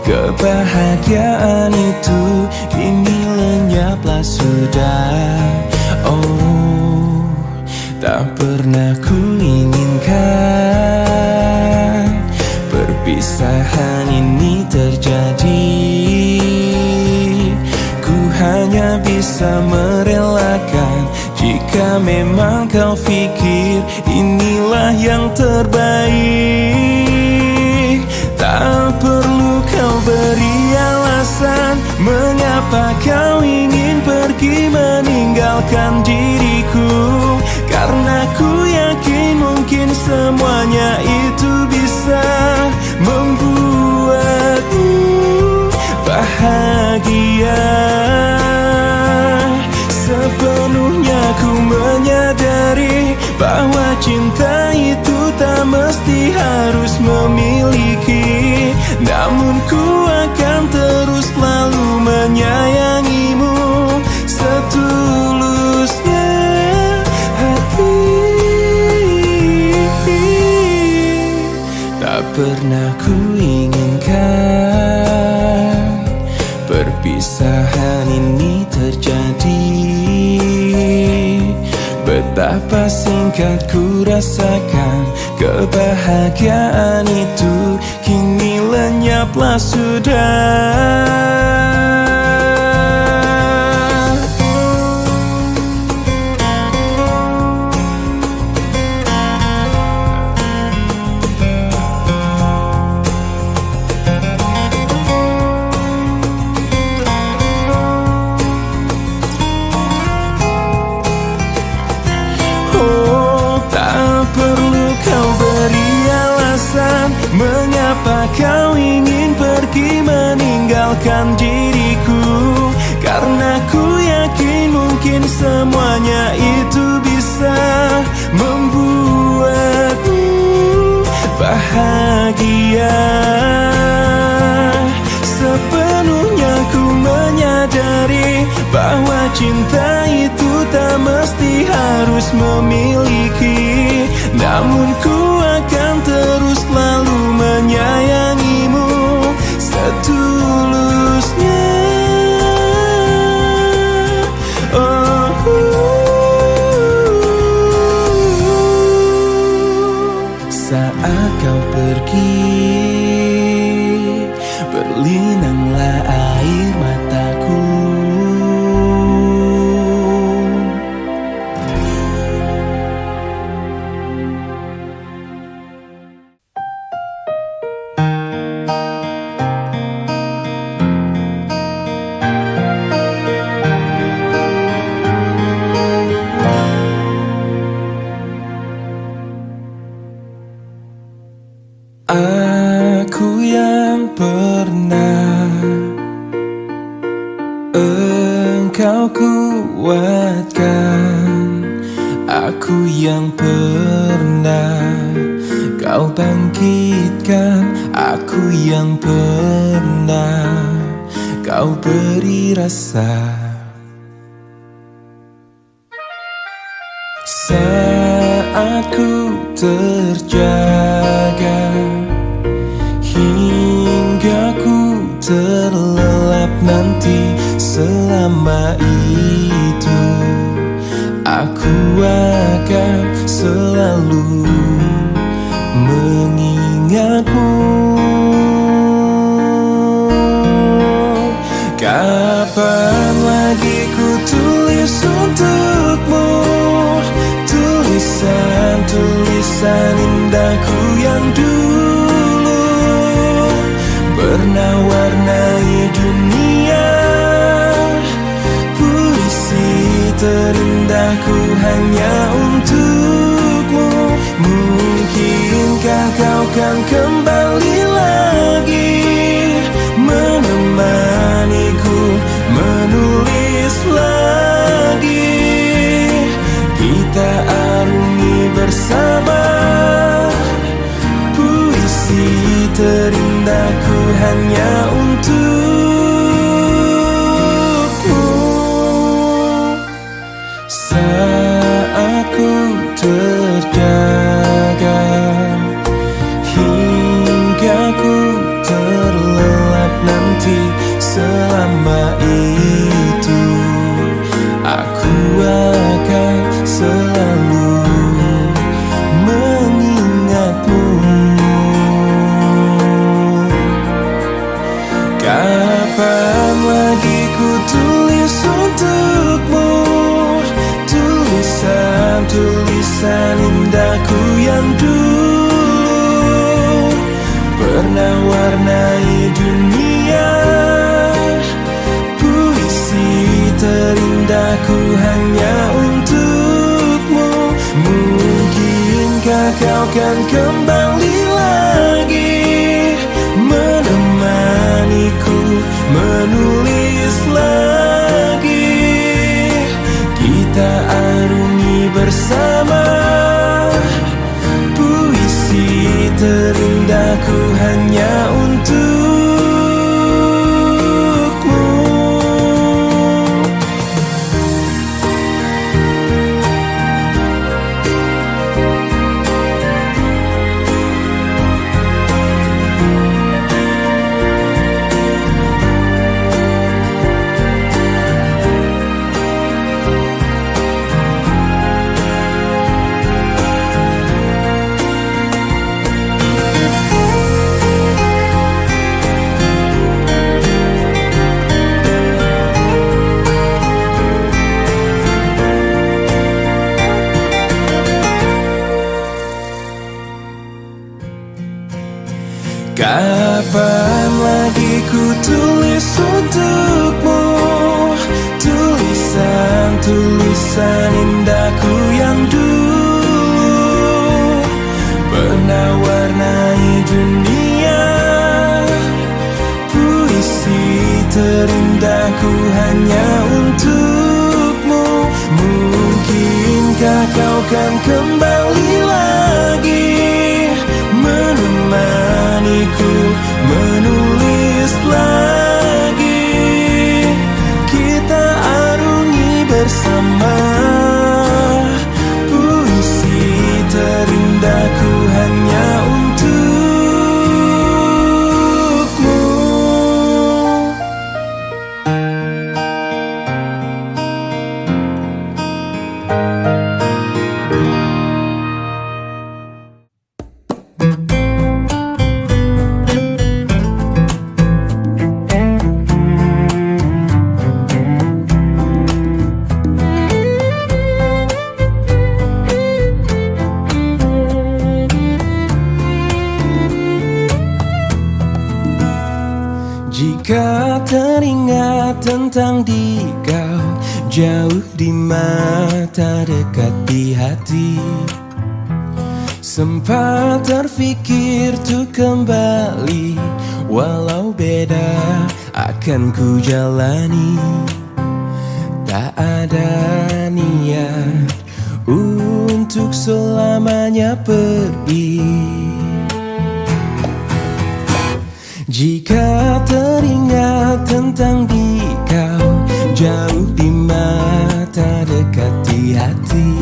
Kebahagiaan itu kini lenyaplah sudah. Oh, tak pernah ku inginkan perpisahan ini terjadi. Ku hanya bisa merelakan jika memang kau pikir inilah yang terbaik. Tak perlu kau beri alasan mengapa kau ingin pergi meninggalkan diriku, karena ku yakin mungkin semuanya itu bisa membuatmu bahagia. Sepenuhnya ku menyadari bahwa cinta itu tak mesti harus memiliki, namun ku akan terus selalu menyayangimu setulusnya hati. Tak pernah ku inginkan perpisahan ini terjadi. Betapa singkat ku rasakan kebahagiaan itu kini lenyaplah sudah. Mengapa kau ingin pergi meninggalkan diriku, karena ku yakin mungkin semuanya itu bisa membuatmu bahagia. Sepenuhnya ku menyadari bahwa cinta itu tak mesti harus memiliki, namun ku akan terus selalu menyayangimu setulusnya. Oh, saat kau pergi, berlinanglah air mataku. Aku yang pernah engkau kuatkan, aku yang pernah kau bangkitkan, aku yang pernah kau beri rasa. Saat ku terjaga hingga ku terlelap nanti, selama itu aku akan selalu mengingatmu. Kapan lagi ku tulis untukmu tulisan-tulisan indahku yang dulu pernah warnai dunia. Puisi terindahku hanya untukmu. Mungkinkah kau kan kembali lagi menemaniku menulis lagi, kita arungi bersama puisi terindahku hanya selama itu aku akan selalu mengingatmu. Kapan lagi ku tulis untukmu tulisan indahku yang dulu pernah warnai dunia. Puisi terindahku hanya untukmu. Mungkinkah kau kan kembali lagi menemaniku menulis lagi. Kita arungi bersama puisi terindahku hanya untukmu. Kapan lagi ku tulis untukmu tulisan indahku yang dulu pernah warnai dunia. Puisi terindahku hanya untukmu. Mungkinkah kau kan kembali lagi menemaniku menulis lagi. Kita arungi bersama puisi terindahku hanya untukmu. Jika teringat tentang kau jauh di mata dekat di hati, sempat terfikir tuh kembali, walau beda akan ku jalani. Tak ada niat untuk selamanya pergi. Jika teringat tentang kau jauh di mata dekat di hati,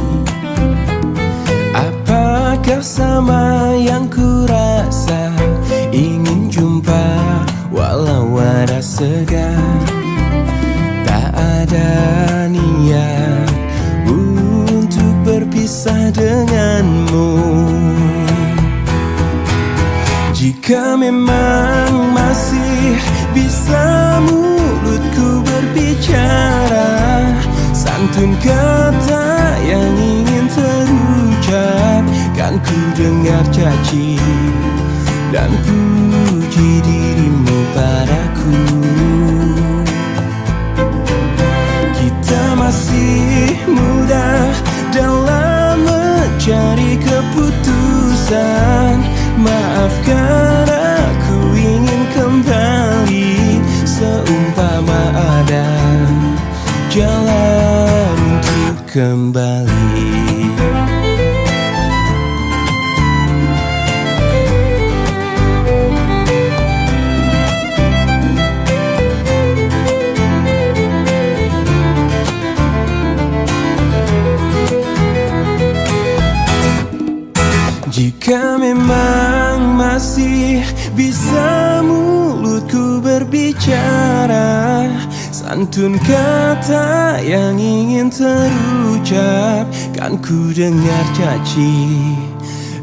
apakah sama yang ku rasa? Ingin jumpa walau ada segan. Tak ada niat untuk berpisah denganmu. Jika memang masih bisa mulutku berbicara, santun kata yang ingin terucap, kan ku dengar caci dan puji dirimu padaku. Kita masih muda dalam mencari keputusan. Maafkan aku ingin kembali, seumpama ada jalan untuk kembali. Jika memang masih bisa mulutku berbicara, Santun kata yang ingin terucap, kan ku dengar caci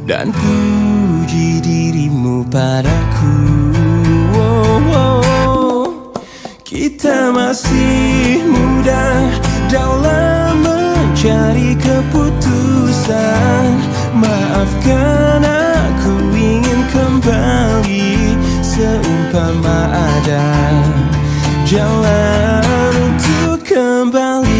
dan puji dirimu padaku. Kita masih muda dalam mencari keputusan. Maafkan aku ingin kembali seumpama ada jalan untuk kembali.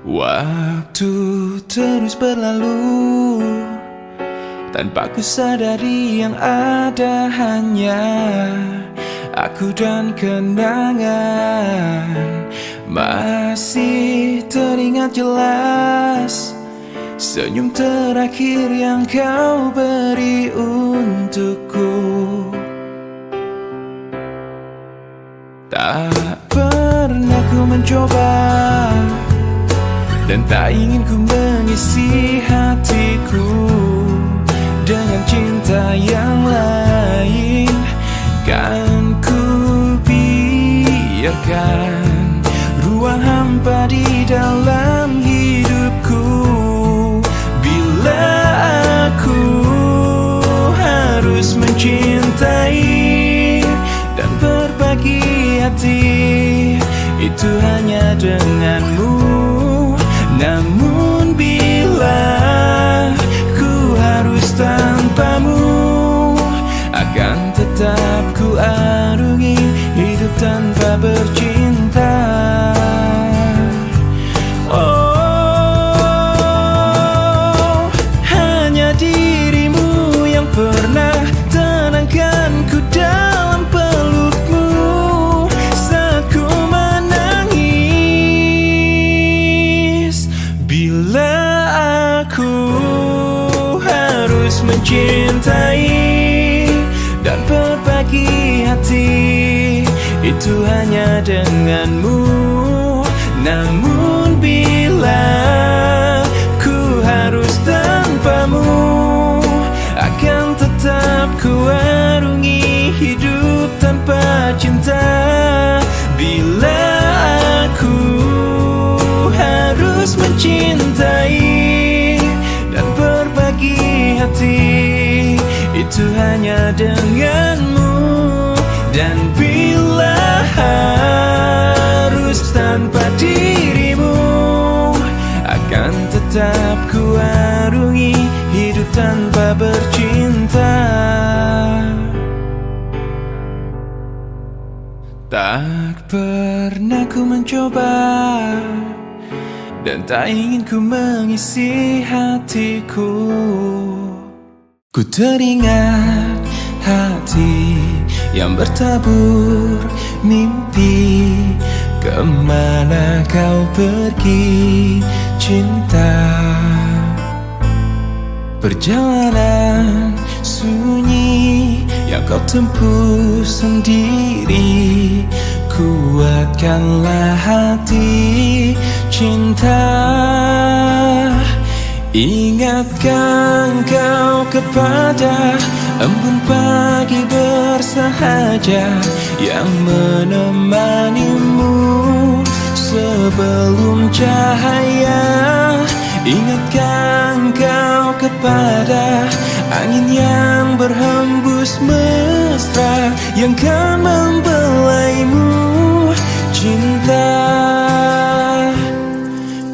Waktu terus berlalu tanpa ku sadari yang ada hanya aku dan kenangan. Masih teringat jelas senyum terakhir yang kau beri untukku. Tak pernah ku mencoba dan tak ingin ku mengisi hatiku dengan cinta yang lain. Kan ku biarkan ruang hampa di dalam hidupku. Bila aku harus mencintai dan berbagi hati, itu hanya denganmu. Namun bila ku harus tanpamu, akan tetap ku arungi hidup tanpa bercinta. Oh, hanya dirimu yang pernah tenangkanku dalam pelukmu saat ku menangis. Bila aku harus mencintai dan berbagi hati, itu hanya denganmu. Namun bila ku harus tanpamu, akan tetap ku arungi hidup tanpa cinta. Bila aku harus mencintai dan berbagi hati, itu hanya denganmu. Dan bila harus tanpa dirimu, akan tetap ku arungi hidup tanpa bercinta. Tak pernah ku mencoba dan tak ingin ku mengisi hatiku. Ku teringat hati yang bertabur mimpi. Kemana kau pergi cinta? Perjalanan sunyi yang kau tempuh sendiri. Kuatkanlah hati cinta. Ingatkan kau kepada embun pagi bersahaja yang menemanimu sebelum cahaya. Ingatkan kau kepada angin yang berhembus mesra yang kan membelaimu cinta.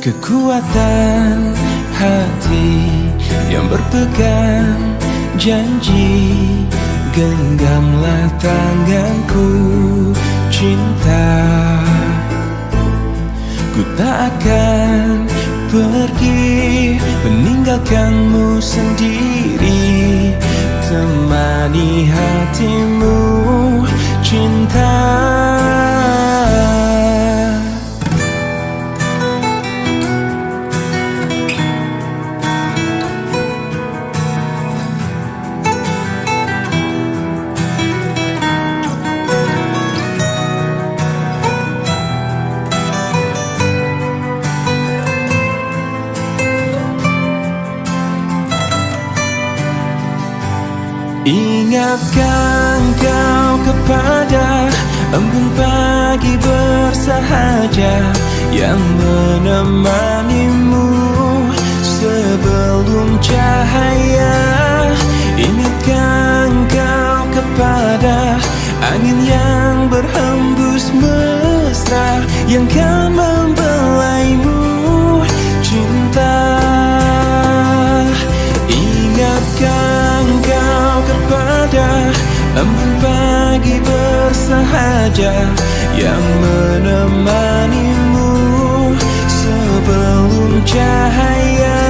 Kekuatan hati yang berpegang janji, genggamlah tanganku cinta. Ku tak akan pergi meninggalkanmu sendiri. Temani hatimu cinta. Ingatkan kau kepada embun pagi bersahaja yang menemanimu sebelum cahaya. Ingatkan kau kepada angin yang berhembus mesra yang kan membelaimu cinta. Ingatkan kau kepada embun pagi bersahaja yang menemanimu sebelum cahaya.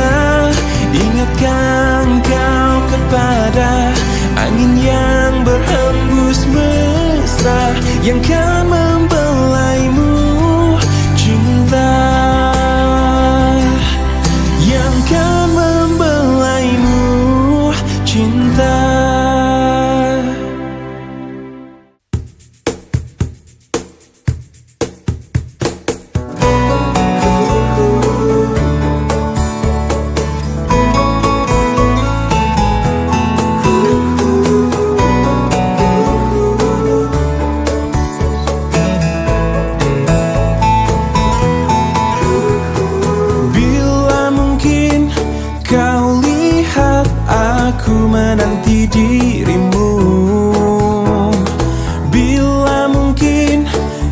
Ingatkan kau kepada angin yang berhembus mesra yang kan membelaimu cinta, yang kan membelaimu cinta. Menanti dirimu, bila mungkin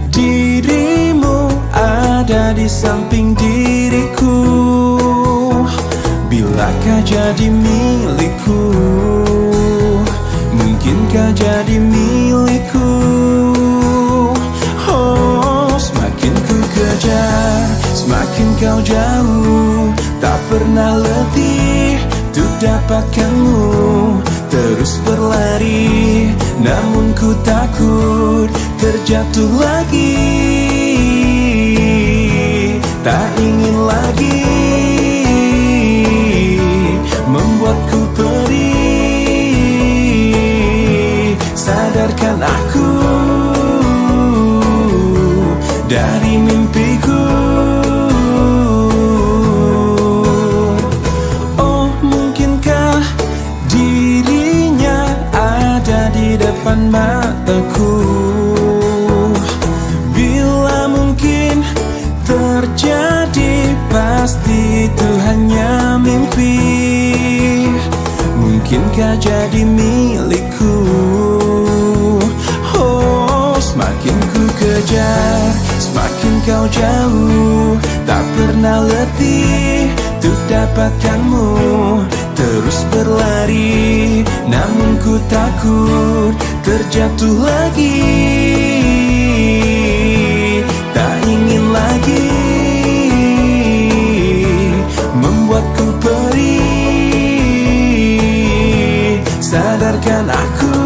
dirimu ada di samping diriku, bilakah jadi milikku, mungkinkah jadi milikku. Oh, semakin ku kejar, semakin kau jauh, tak pernah letih untuk dapatkanmu, terus berlari, namun ku takut terjatuh lagi. Tak ingin lagi membuatku perih. Sadarkan aku dari mimpiku. Depan mataku, bila mungkin terjadi, pasti itu hanya mimpi. Mungkinkah jadi milikku? Oh, semakin ku kejar, semakin kau jauh, tak pernah letih untuk dapatkanmu, terus berlari, namun ku takut terjatuh lagi. Tak ingin lagi membuatku perih. Sadarkan aku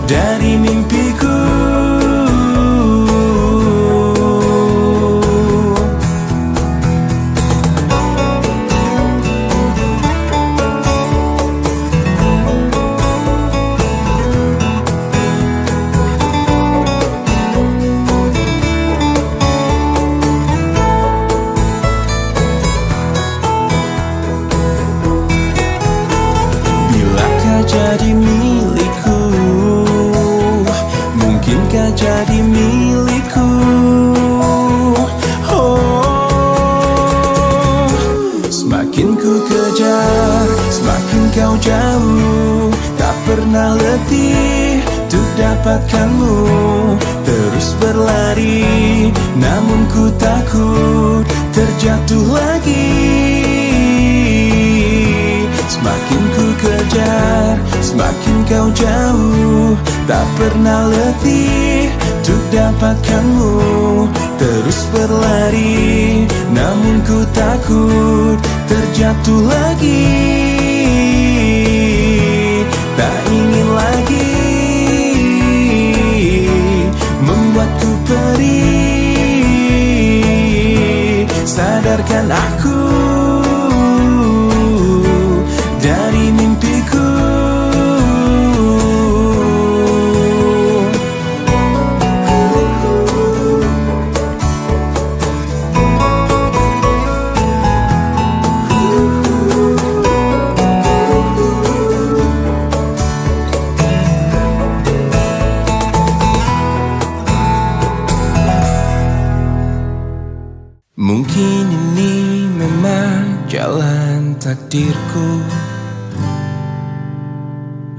dari mimpiku. Jadi milikku, mungkinkah jadi milikku? Oh, semakin ku kejar, semakin kau jauh, tak pernah letih untuk dapatkanmu, terus berlari, namun ku takut terjatuh lagi. Semakin ku kejar, semakin kau jauh, tak pernah letih untuk dapatkanmu, terus berlari, namun ku takut terjatuh lagi. Tak ingin lagi membuatku perih. Sadarkan aku dari mimpiku. jalan takdirku,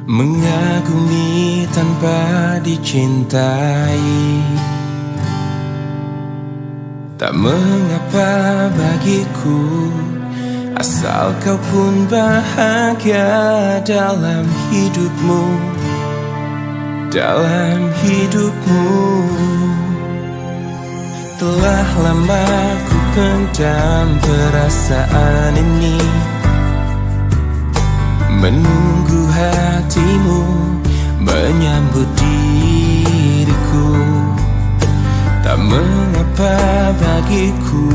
mengagumi tanpa dicintai. Tak mengapa bagiku, asal kau pun bahagia dalam hidupmu, dalam hidupmu. Telah lama ku pendam perasaan ini, menunggu hatimu menyambut diriku. Tak mengapa bagiku,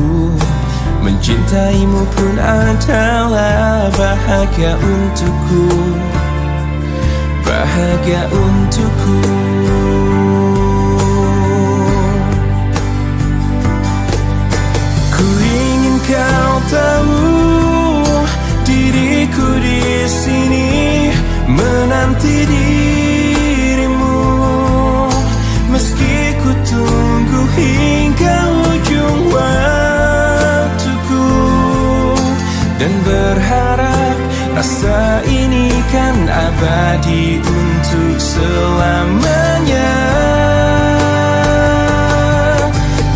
mencintaimu pun adalah bahagia untukku, bahagia untukku. Ku ingin kau tahu, diriku di sini menanti dirimu, meski ku tunggu hingga ujung waktuku, dan berharap rasa ini kan abadi untuk selamanya.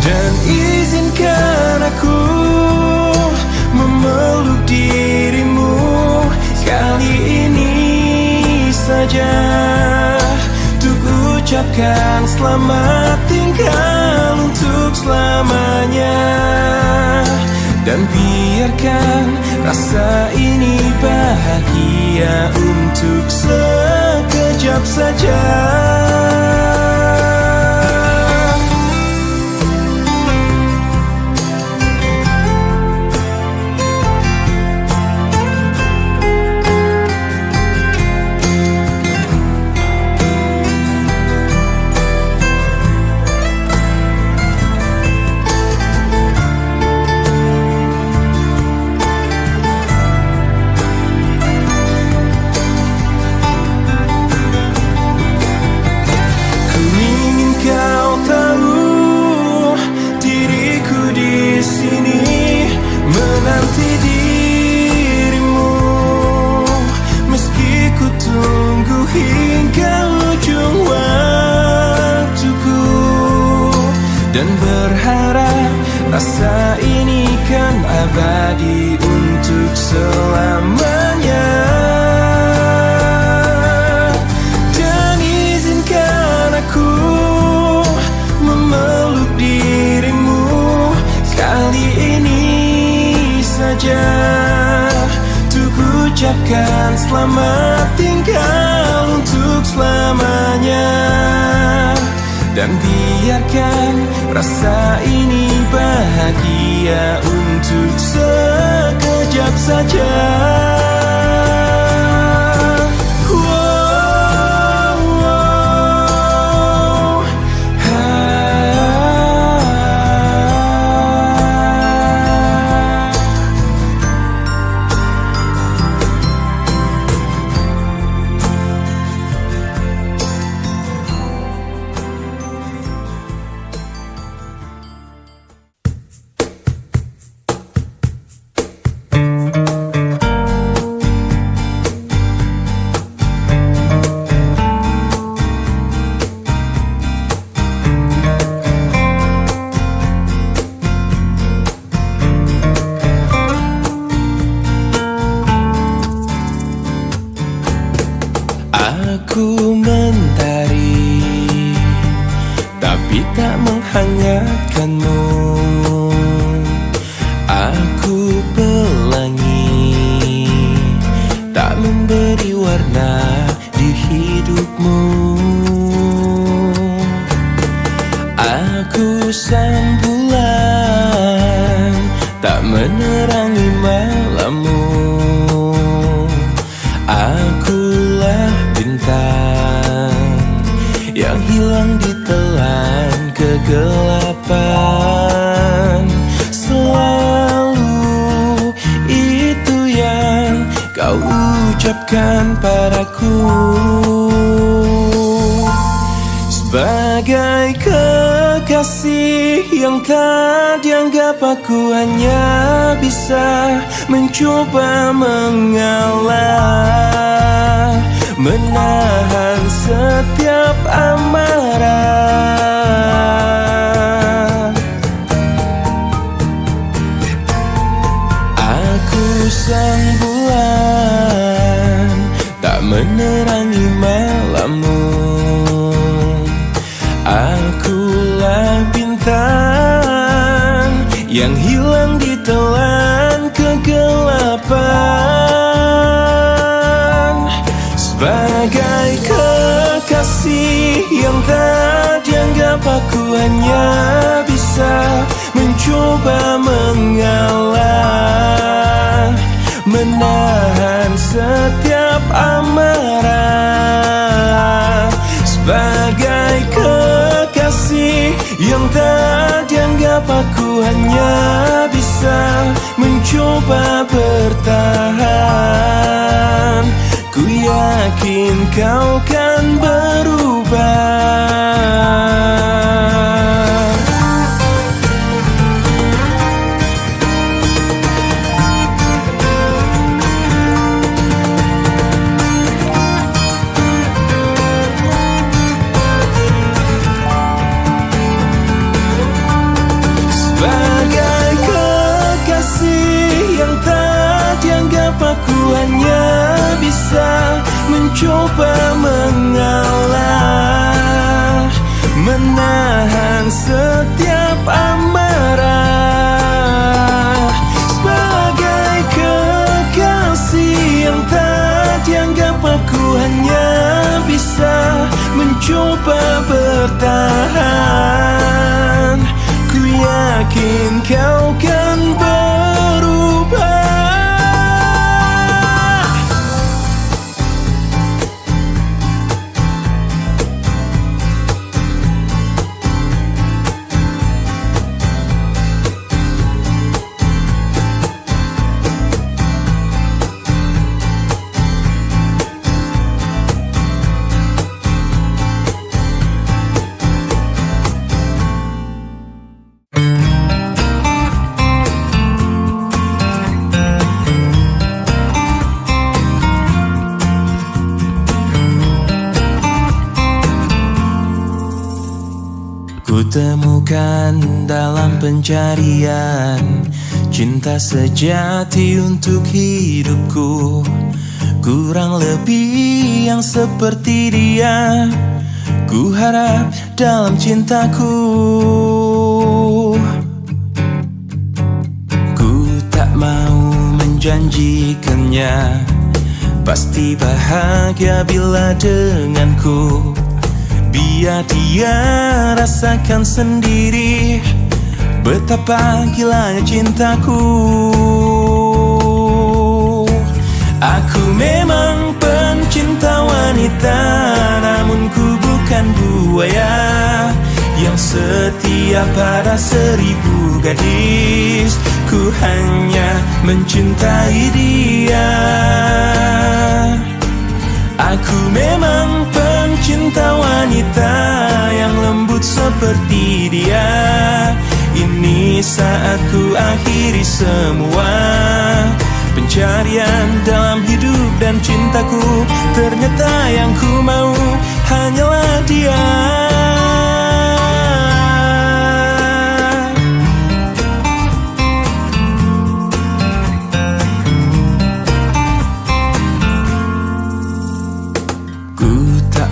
Dan izinkan aku memeluk dirimu kali ini saja, untuk ucapkan selamat tinggal untuk selamanya. Dan biarkan rasa ini bahagia untuk sekejap saja. Menanti dirimu, meski ku tunggu hingga ujung waktuku, dan berharap rasa ini kan abadi untuk selamanya. Dan izinkan aku memeluk dirimu kali ini saja, untuk ucapkan selamat tinggal untuk selamanya. Dan biarkan rasa ini bahagia untuk sekejap saja. Aku mentari, tapi tak menghangatkanmu. Aku pelangi, tak memberi warna di hidupmu. Aku sang bulan, tak menerangi malammu. Akulah bintang yang hilang di telan kegelapan. Selalu itu yang kau ucapkan padaku, sebagai kekasih kekasih yang tak dianggap, aku hanya bisa mencoba mengalah, menahan setiap amarah. Aku sang bulan, tak menerangi malammu. Akulah bintang yang hilang di telan kegelapan. Sebagai kekasih yang tak dianggap, aku hanya bisa mencoba mengalah, menahan setiap amarah. Sebagai kekasih yang tak dianggap, aku hanya bisa mencoba bertahan. Ku yakin kau kan berubah. Sebagai kekasih yang tak dianggap, aku hanya bisa mencoba mengalah, menahan setiap amarah. Sebagai kekasih yang tak dianggap, aku hanya bisa mencoba bertahan. Ku yakin kau kan berubah. Kutemukan dalam pencarian cinta sejati untuk hidupku. Kurang lebih yang seperti dia ku harap dalam cintaku. Ku tak mau menjanjikannya pasti bahagia bila denganku. Biar dia rasakan sendiri betapa gilanya cintaku. Aku memang pencinta wanita, namun ku bukan buaya yang setia pada 1000 gadis. Ku hanya mencintai dia. Aku memang pencinta wanita yang lembut seperti dia. Ini saat ku akhiri semua pencarian dalam hidup dan cintaku. Ternyata yang ku mau hanyalah dia.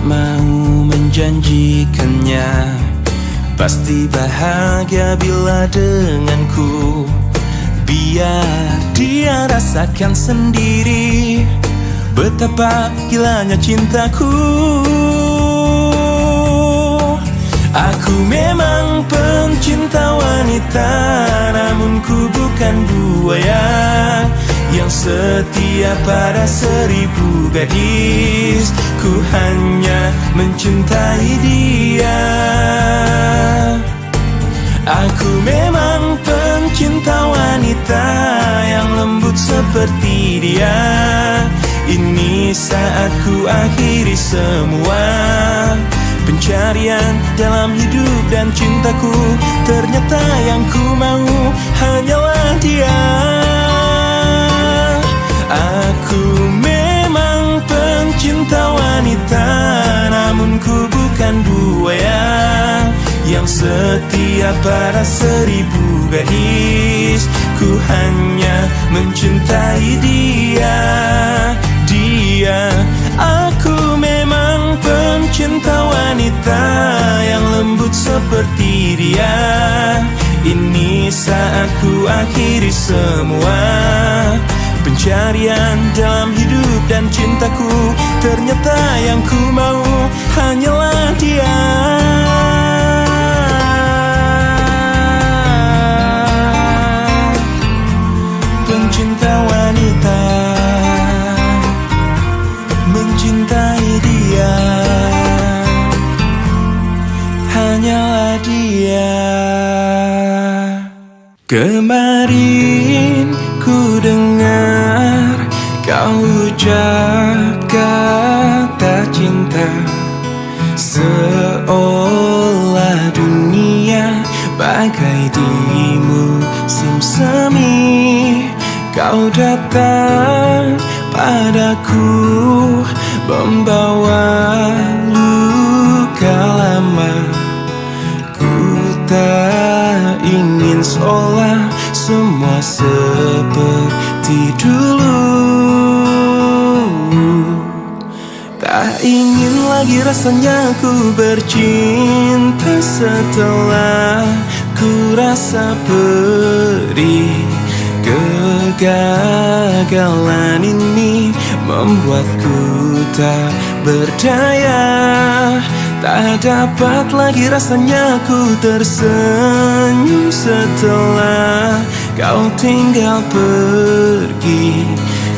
Mau menjanjikannya pasti bahagia bila denganku. Biar dia rasakan sendiri betapa gilanya cintaku. Aku memang pencinta wanita, namun ku bukan buaya yang setia pada 1000 gadis. Ku hanya mencintai dia. Aku memang pencinta wanita yang lembut seperti dia. Ini saat ku akhiri semua pencarian dalam hidup dan cintaku. Ternyata yang ku mau hanyalah dia. Aku memang pencinta wanita, namun ku bukan buaya yang setia pada 1000 gadis. Ku hanya mencintai dia. Aku memang pencinta wanita yang lembut seperti dia. Ini saat ku akhiri semua pencarian dalam hidup dan cintaku. Ternyata yang ku mau hanyalah dia. Pencinta wanita, mencintai dia, hanyalah dia. Kemarin ku dengar kau ucap kata cinta, seolah dunia bagai di musim semi. Kau datang padaku membawa luka lama. Ku tak ingin seolah semua seperti dulu. Tak ingin lagi rasanya ku bercinta setelah ku rasa perih. Kegagalan ini membuatku tak berdaya. Tak dapat lagi rasanya ku tersenyum setelah kau tinggal pergi.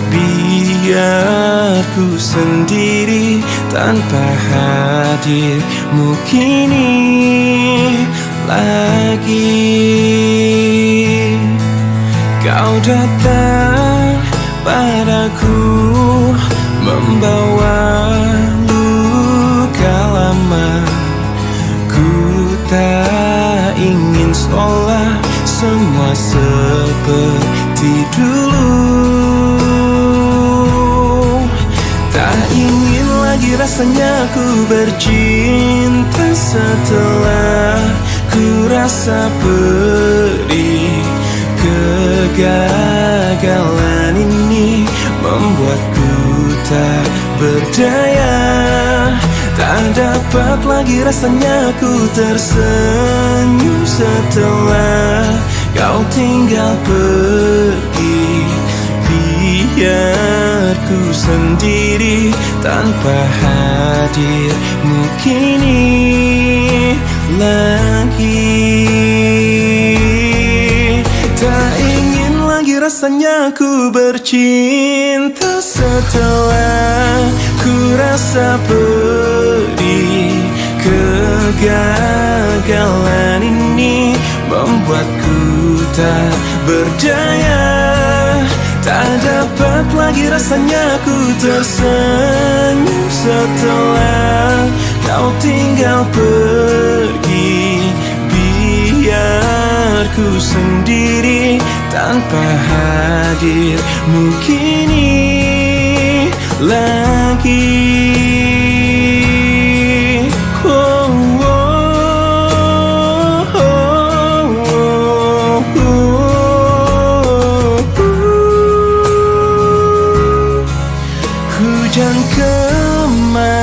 Biar ku sendiri tanpa hadirmu kini lagi. Kau datang padaku membawa luka lama. Ku tak ingin seolah semua seperti dulu. Tak ingin lagi rasanya ku bercinta setelah ku rasa perih. Kegagalan ini membuatku tak berdaya. Tak dapat lagi rasanya ku tersenyum setelah kau tinggal pergi. Biar ku sendiri tanpa hadirmu kini lagi. Tak ingin lagi rasanya ku bercinta setelah ku rasa perih. Kegagalan ini membuatku tak berdaya. Tak dapat lagi rasanya ku tersenyum setelah kau tinggal pergi. Biar ku sendiri tanpa hadirmu kini lagi. Oh, oh, oh, oh, oh. Hujan kemarin,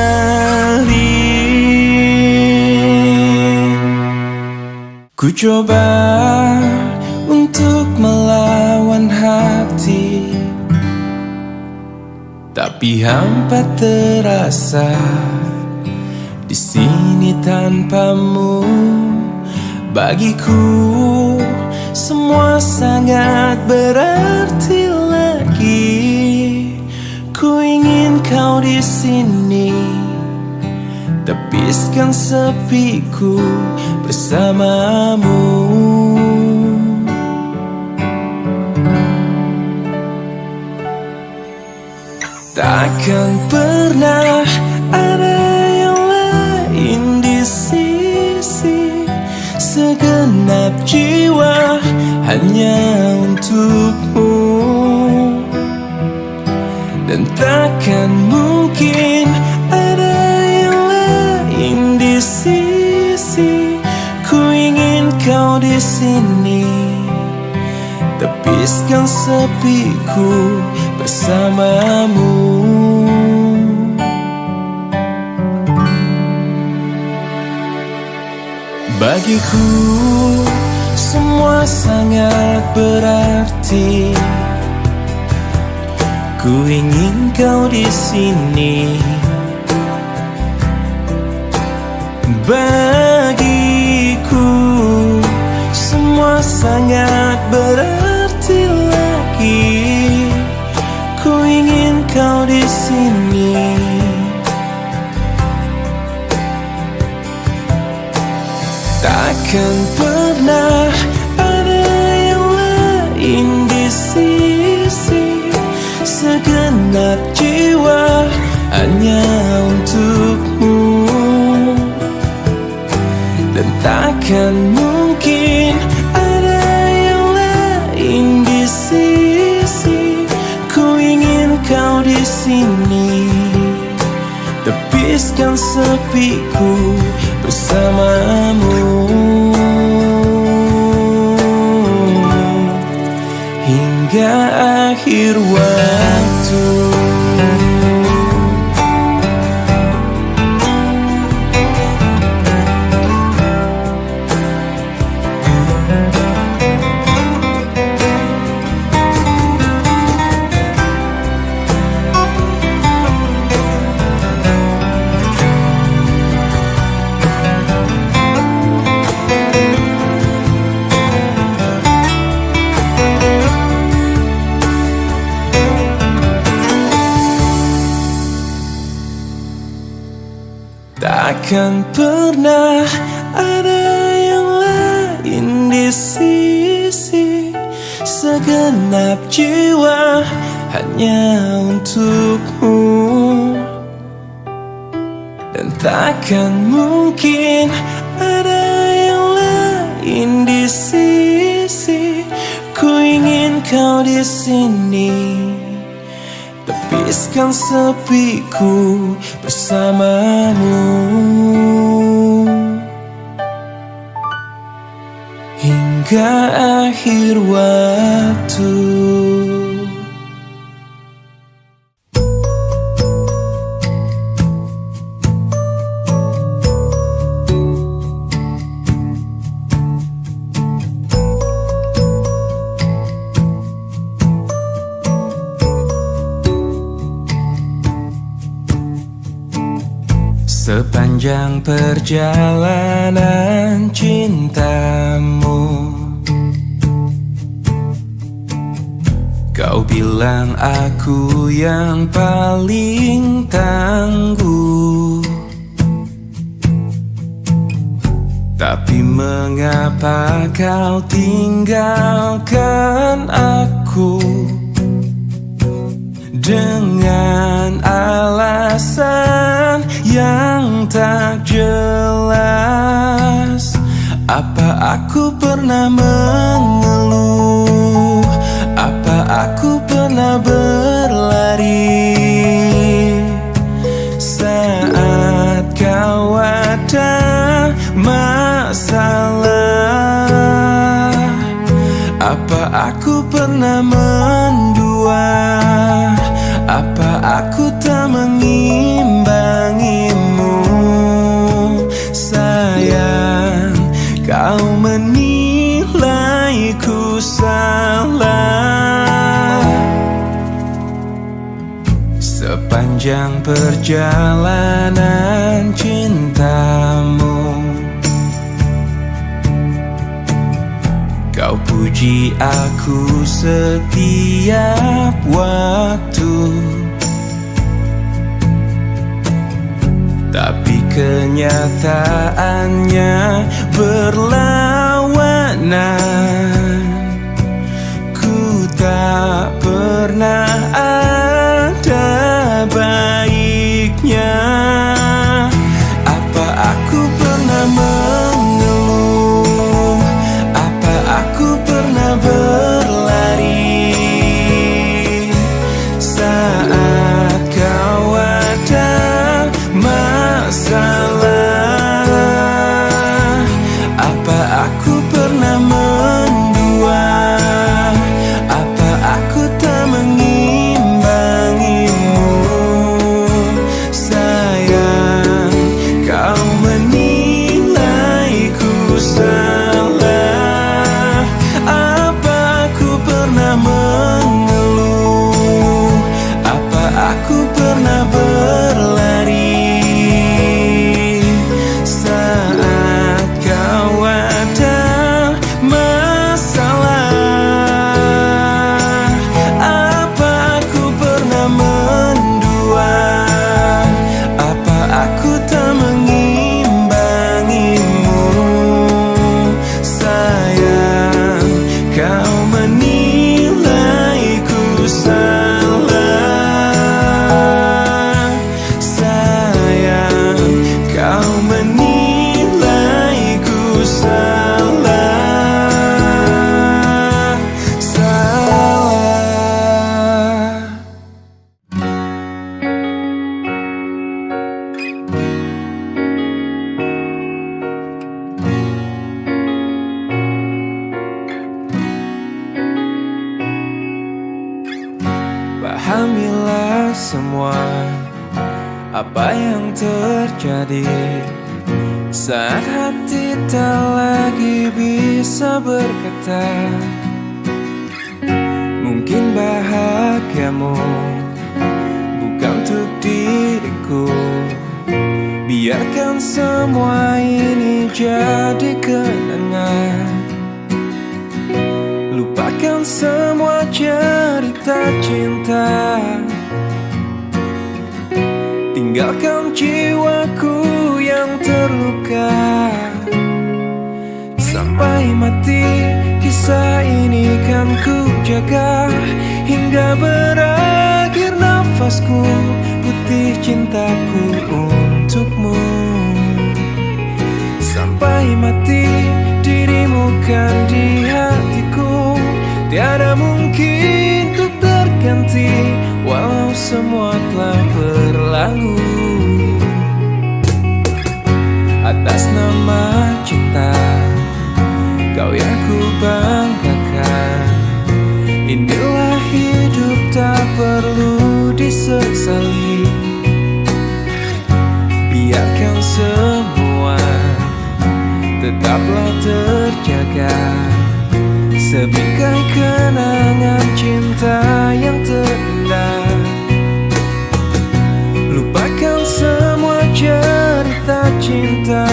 ku coba untuk melawan hati, tapi hampa terasa di sini tanpamu. Bagiku semua sangat berarti lagi. Ku ingin kau di sini, tepiskan sepiku bersamamu. Takkan pernah ada yang lain jiwa hanya untukmu. Dan takkan mungkin ada yang lain di sisi. Ku ingin kau di sini, tepiskan sepiku bersamamu. Bagiku semua sangat berarti. Ku ingin kau di sini. Bagiku semua sangat berarti lagi. Ku ingin kau di sini. Takkan pernah ada yang lain di sisi. Segenap jiwa hanya untukmu. Dan takkan mungkin ada yang lain di sisi. Ku ingin kau di sini, tepiskan sepiku bersamamu. Hingga akhir waktu. Takkan pernah ada yang lain di sisi. Segenap jiwa hanya untukmu. Dan takkan mungkin ada yang lain di sisi. Ku ingin kau di sini, tepiskan sepiku bersamamu. Hingga akhir waktu. Sepanjang perjalanan cintamu, kau bilang aku yang paling tangguh. Tapi mengapa kau tinggalkan aku dengan alasan yang tak jelas? Apa aku pernah mengeluh? Apa aku pernah berlari saat kau ada masalah? Apa aku pernah mendua? Apa aku tak mengimbangimu? Sayang, kau menilaiku salah. Sepanjang perjalanan cintamu, kau puji aku setiap waktu. Tapi kenyataannya berlawanan. Ku tak pernah ada baiknya. Apa aku pernah mengeluh? semua apa yang terjadi saat hati tak lagi bisa berkata. Mungkin bahagiamu bukan untuk diriku. Biarkan semua ini jadi kenangan. Lupakan semua cerita cinta. Tinggalkan jiwaku yang terluka. Sampai mati kisah ini kan ku jaga. Hingga berakhir nafasku, putih cintaku untukmu. Sampai mati dirimu kan di hatiku. Tiada mungkin untuk terganti, walau semua telah berlalu. Atas nama cinta, kau yang ku banggakan. Inilah hidup tak perlu disesali. Biarkan semua tetaplah terjaga. Sebingkai kenangan cinta yang terindah. Lupakan semua cerita cinta.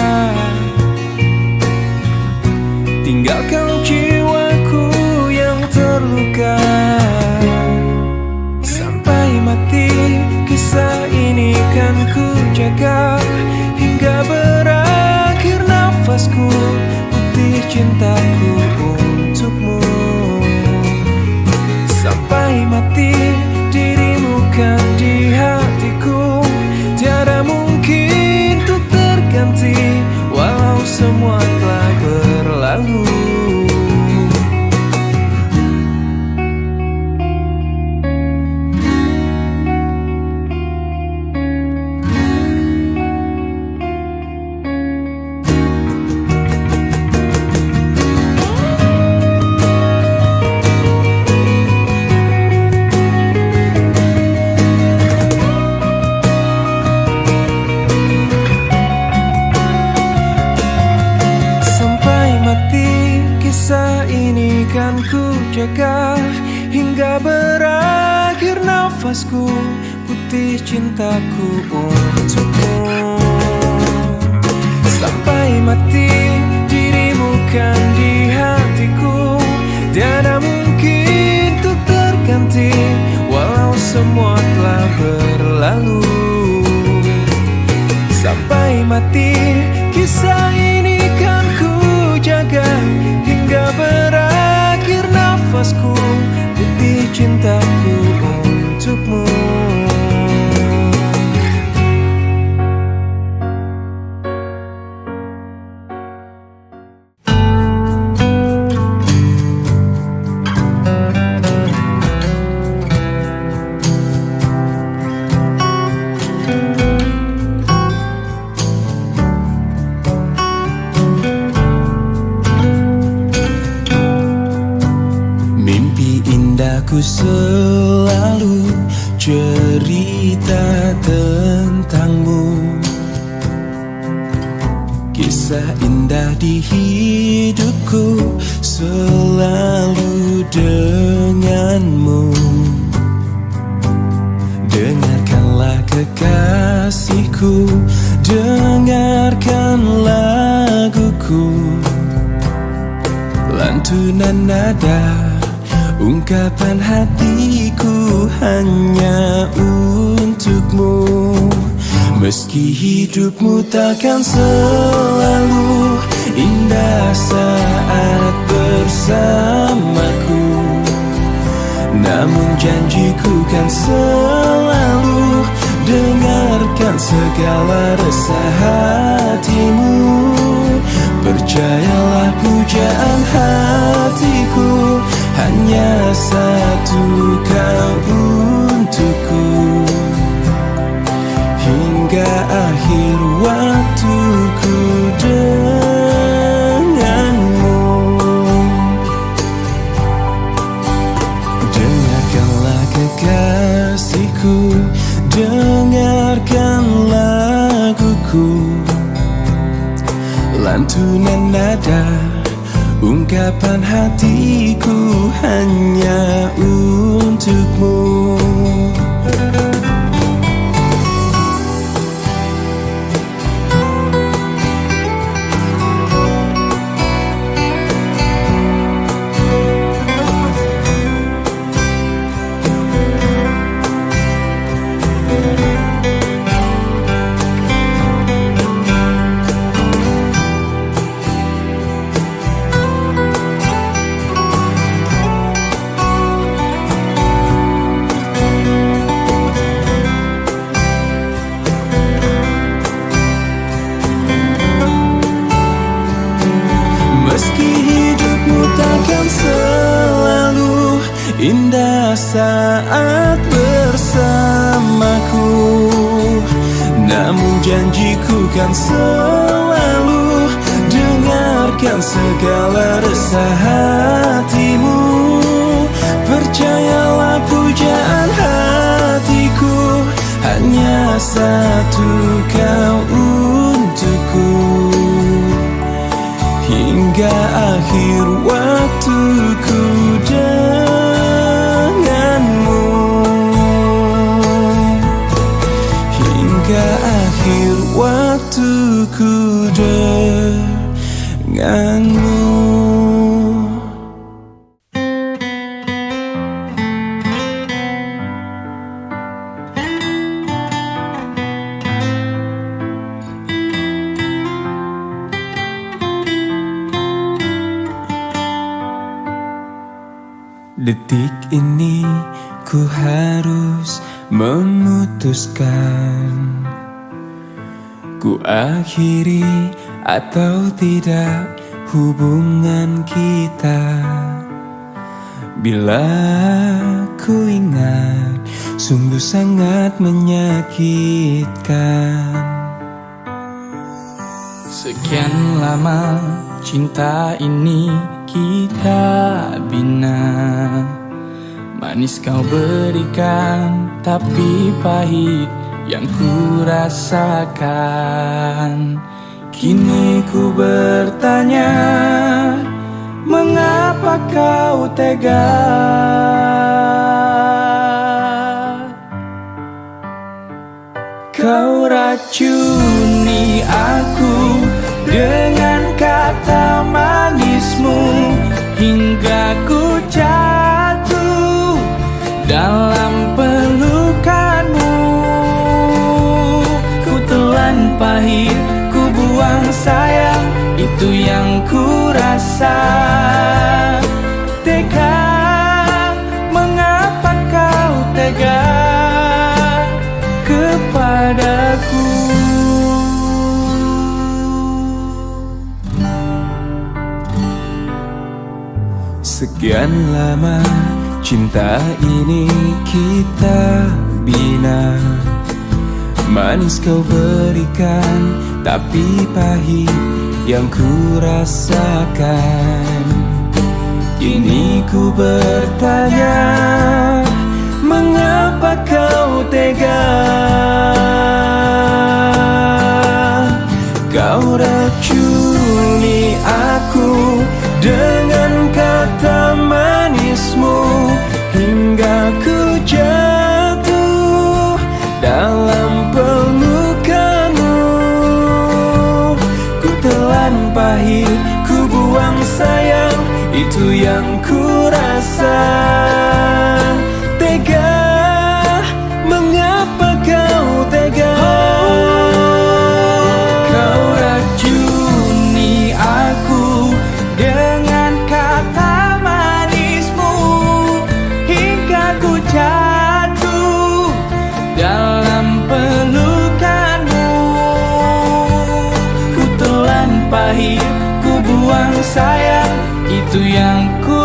Tinggalkan jiwaku yang terluka. Sampai mati kisah ini kan ku jaga. Hingga berakhir nafasku, putih cintaku untukmu. Sampai mati dirimu kan di hatiku. Tiada mungkin untuk terganti, walau semua telah berlalu. Kisah ini kan ku jaga. Hingga berakhir nafasku, putih cintaku untukmu. Sampai mati dirimu kan di hatiku. Tiada mungkin untuk terganti, walau semua telah berlalu. Sampai mati kisah ini kan ku jaga. Hingga berakhir nafasku, putih cintaku untukmu. Ku selalu cerita tentangmu. Kisah indah di hidupku selalu denganmu. Dengarkanlah kekasihku, dengarkan laguku. Lantunan nada, ungkapan hatiku hanya untukmu. Meski hidupmu takkan selalu indah saat bersamaku, namun janjiku kan selalu dengarkan segala resah hatimu. Percayalah pujaan hatiku hanya satu, kau untukku. Hingga akhir waktuku denganmu. Dengarkanlah kekasihku, hanya untukmu. Meski hidupmu takkan selalu indah saat bersamaku, namun janjiku kan selalu dengarkan segala resah hatimu. Percayalah pujaan hatiku hanya satu, kau untukku. Hingga akhir waktuku denganmu, hingga akhir waktuku denganmu. Detik ini ku harus memutuskan, ku akhiri atau tidak hubungan kita. Bila ku ingat, sungguh sangat menyakitkan. Sekian lama cinta ini kita bina, manis kau berikan, tapi pahit yang ku rasakan. Kini ku bertanya, mengapa kau tega? Kau racuni aku dengan kata manismu, hingga ku jatuh dalam pelukanmu. Ku telan pahit, ku buang sayang, itu yang ku rasa. Tega, mengapa kau tega kepadaku? Sekian lama cinta ini kita bina, manis kau berikan, tapi pahit yang ku rasakan. Kini ku bertanya, mengapa kau tega? Kau racuni aku dengan kata manismu, hingga ku jatuh dalam pelukanmu. Ku telan pahit, ku buang sayang, itu yang ku rasa. Tega, mengapa kau tega? Kau racuni aku dengan kata manismu, hingga ku jatuh dalam pelukanmu. Ku telan pahit, ku buang sayang, itu yang ku